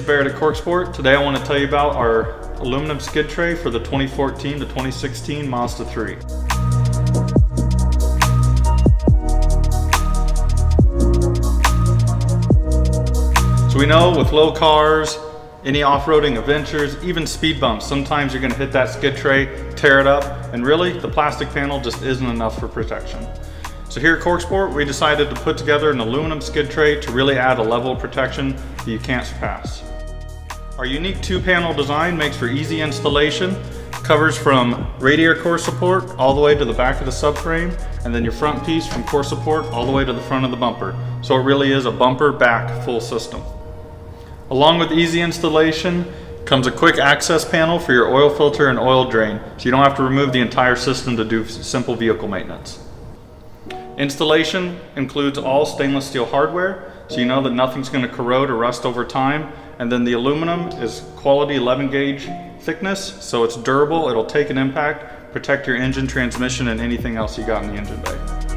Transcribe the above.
Barrett at CorkSport. Today I want to tell you about our aluminum skid tray for the 2014 to 2016 Mazda 3. So we know with low cars, any off-roading adventures, even speed bumps, sometimes you're going to hit that skid tray, tear it up, and really the plastic panel just isn't enough for protection. So here at CorkSport, we decided to put together an aluminum skid tray to really add a level of protection that you can't surpass. Our unique 2-panel design makes for easy installation, covers from radiator core support all the way to the back of the subframe, and then your front piece from core support all the way to the front of the bumper. So it really is a bumper back full system. Along with easy installation comes a quick access panel for your oil filter and oil drain, so you don't have to remove the entire system to do simple vehicle maintenance. Installation includes all stainless steel hardware, so you know that nothing's going to corrode or rust over time, and then the aluminum is quality 11 gauge thickness, so it's durable, it'll take an impact, protect your engine, transmission, and anything else you got in the engine bay.